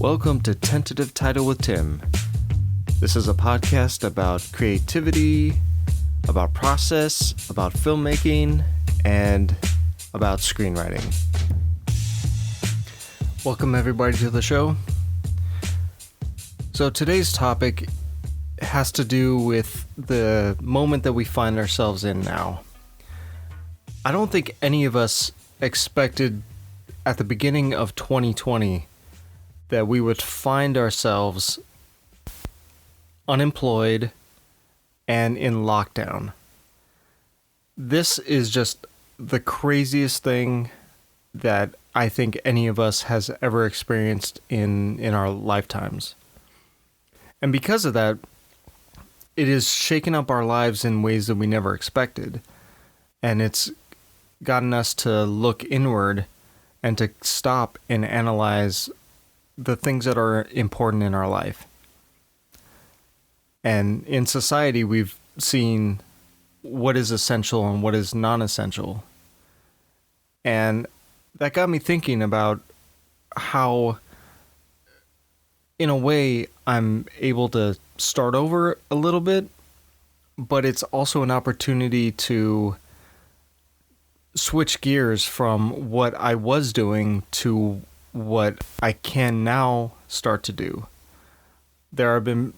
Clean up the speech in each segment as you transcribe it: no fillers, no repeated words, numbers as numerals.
Welcome to Tentative Title with Tim. This is a podcast about creativity, about process, about filmmaking, and about screenwriting. Welcome everybody to the show. So today's topic has to do with the moment that we find ourselves in now. I don't think any of us expected at the beginning of 2020 that we would find ourselves unemployed and in lockdown. This is just the craziest thing that I think any of us has ever experienced in our lifetimes. And because of that, it has shaken up our lives in ways that we never expected. And it's gotten us to look inward and to stop and analyze the things that are important in our life. And in society, we've seen what is essential and what is non-essential. And that got me thinking about how, in a way, I'm able to start over a little bit, but it's also an opportunity to switch gears from what I was doing to what I can now start to do. There have been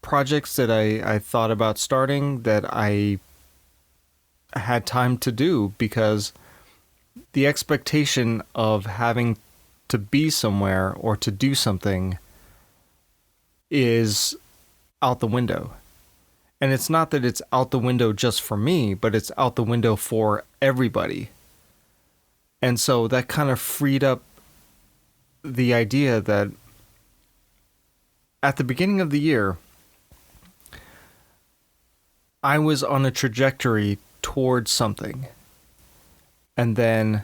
projects that I thought about starting that I had time to do because the expectation of having to be somewhere or to do something is out the window. And it's not that it's out the window just for me, but it's out the window for everybody. And so that kind of freed up the idea that at the beginning of the year, I was on a trajectory towards something. And then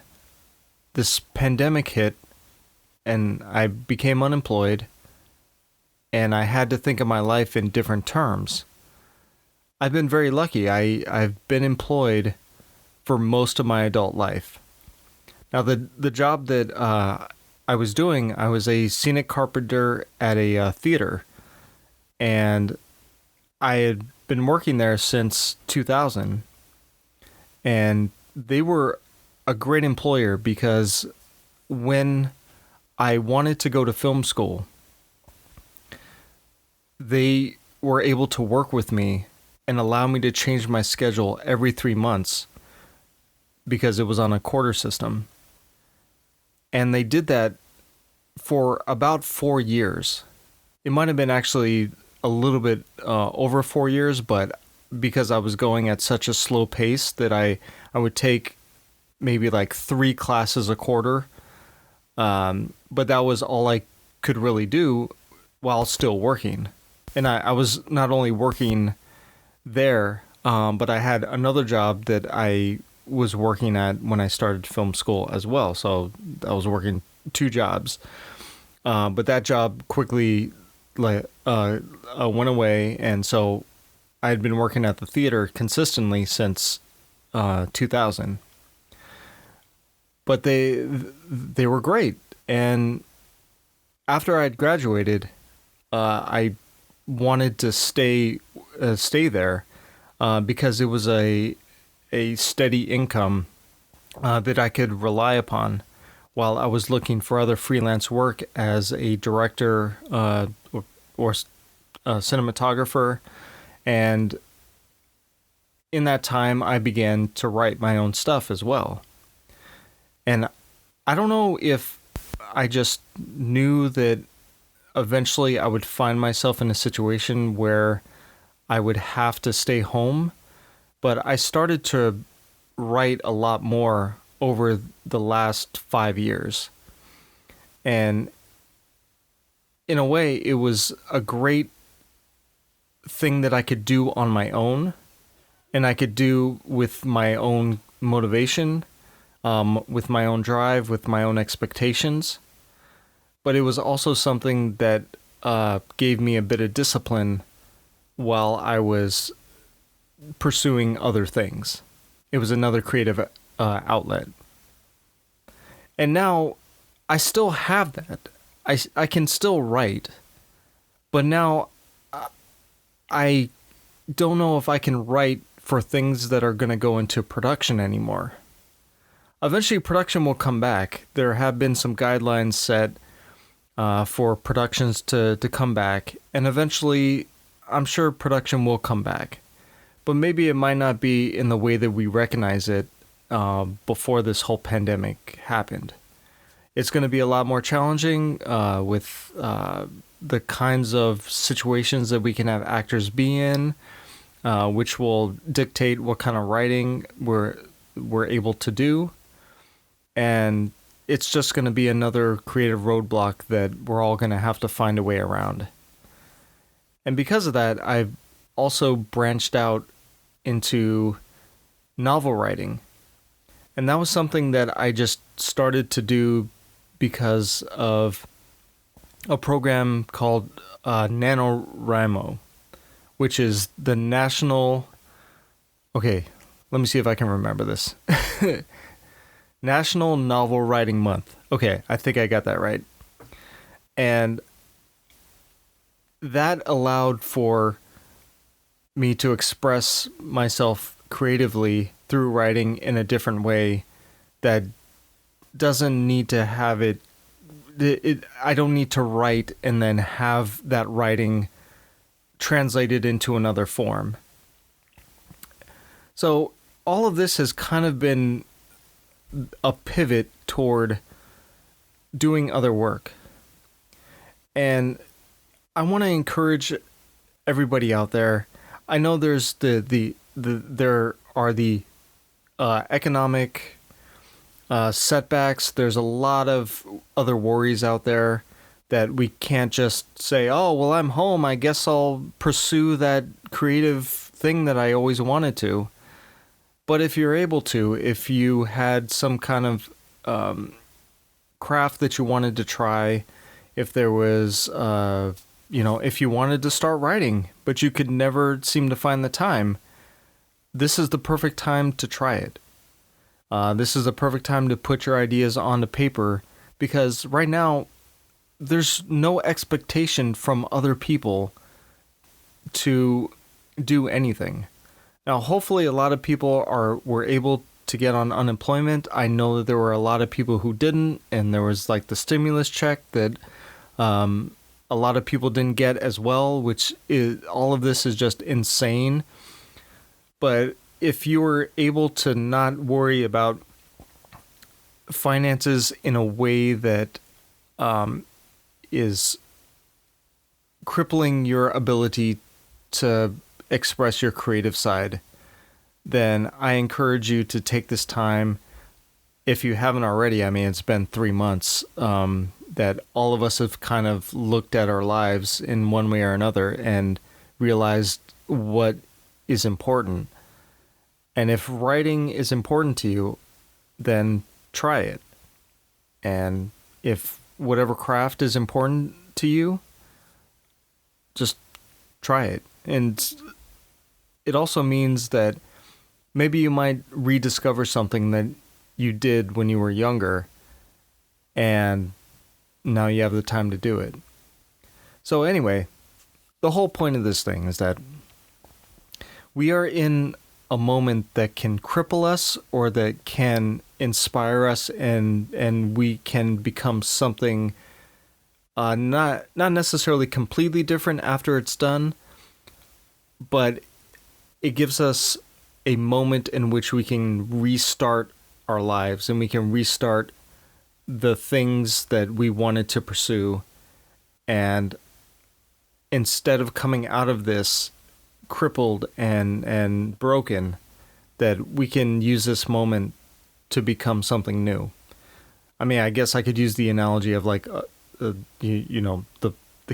this pandemic hit and I became unemployed and I had to think of my life in different terms. I've been very lucky. I've been employed for most of my adult life. Now, the job that I was doing, I was a scenic carpenter at a theater, and I had been working there since 2000, and they were a great employer because when I wanted to go to film school, they were able to work with me and allow me to change my schedule every 3 months because it was on a quarter system. And they did that for about 4 years. It might have been actually a little bit over 4 years, but because I was going at such a slow pace that I would take maybe like 3 classes a quarter. But that was all I could really do while still working. And I was not only working there, but I had another job that I was working at when I started film school as well. So I was working 2 jobs. But that job quickly went away. And so I had been working at the theater consistently since 2000. But they were great. And after I'd graduated, I wanted to stay there because it was a steady income that I could rely upon while I was looking for other freelance work as a director or cinematographer. And in that time, I began to write my own stuff as well. And I don't know if I just knew that eventually I would find myself in a situation where I would have to stay home, but I started to write a lot more over the last 5 years. And in a way, it was a great thing that I could do on my own, and I could do with my own motivation, with my own drive, with my own expectations. But it was also something that gave me a bit of discipline while I was pursuing other things. It was another creative outlet. And now I still have that. I can still write, but now I don't know if I can write for things that are going to go into production anymore. Eventually, production will come back. There have been some guidelines set for productions to come back, and eventually, I'm sure production will come back. But maybe it might not be in the way that we recognize it before this whole pandemic happened. It's going to be a lot more challenging with the kinds of situations that we can have actors be in, which will dictate what kind of writing we're able to do. And it's just going to be another creative roadblock that we're all going to have to find a way around. And because of that, I've also branched out into novel writing. And that was something that I just started to do because of a program called NaNoWriMo, which is the national... Okay, let me see if I can remember this. National Novel Writing Month. Okay, I think I got that right. And that allowed for me to express myself creatively through writing in a different way that doesn't need to have it. I don't need to write and then have that writing translated into another form. So all of this has kind of been a pivot toward doing other work. And I want to encourage everybody out there. I know there's there are the economic setbacks. There's a lot of other worries out there that we can't just say, oh, well, I'm home, I guess I'll pursue that creative thing that I always wanted to. But if you're able to, if you had some kind of craft that you wanted to try, if there was, if you wanted to start writing, but you could never seem to find the time, this is the perfect time to try it. This is the perfect time to put your ideas onto paper, because right now, there's no expectation from other people to do anything. Now, hopefully a lot of people were able to get on unemployment. I know that there were a lot of people who didn't, and there was like the stimulus check that a lot of people didn't get as well, which is, all of this is just insane. But if you were able to not worry about finances in a way that is crippling your ability to express your creative side, then I encourage you to take this time. If you haven't already, I mean, it's been 3 months that all of us have kind of looked at our lives in one way or another and realized what is important. And if writing is important to you, then try it. And if whatever craft is important to you, just try it. And it also means that maybe you might rediscover something that you did when you were younger, and now you have the time to do it. So anyway, the whole point of this thing is that we are in a moment that can cripple us or that can inspire us, and we can become something not necessarily completely different after it's done, but it gives us a moment in which we can restart our lives and we can restart the things that we wanted to pursue. And instead of coming out of this crippled and broken, that we can use this moment to become something new. I mean, I guess I could use the analogy of like, the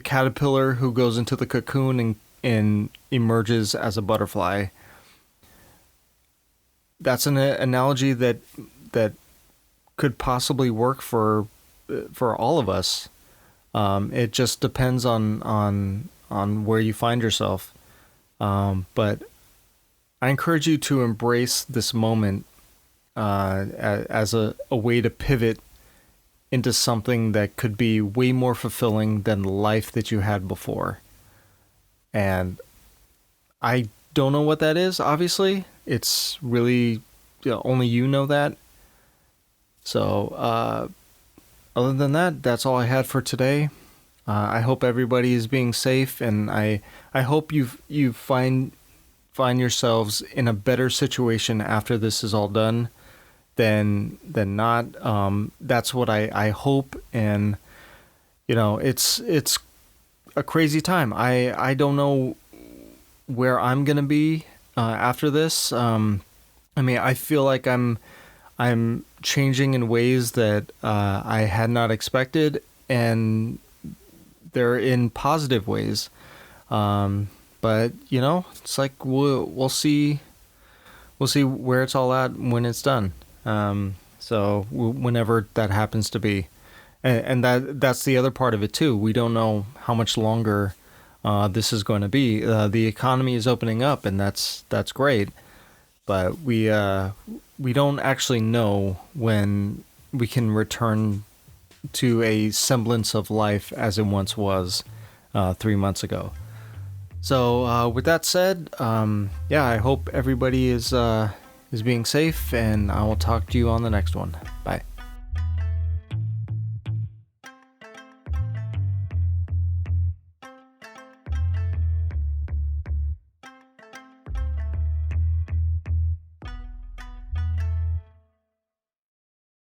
caterpillar who goes into the cocoon and emerges as a butterfly. That's an analogy that could possibly work for all of us. It just depends on where you find yourself. But I encourage you to embrace this moment as a way to pivot into something that could be way more fulfilling than the life that you had before. And I don't know what that is, obviously. It's really, only you know that. So, other than that, that's all I had for today. I hope everybody is being safe, and I hope you find yourselves in a better situation after this is all done than not. That's what I hope, and it's a crazy time. I don't know where I'm gonna be after this. I mean, I feel like I'm changing in ways that I had not expected, and they're in positive ways. But it's like we'll see where it's all at when it's done. So whenever that happens to be, and that's the other part of it too. We don't know how much longer this is going to be. The economy is opening up, and that's great. But we don't actually know when we can return to a semblance of life as it once was 3 months ago. So with that said, I hope everybody is being safe, and I will talk to you on the next one. Bye.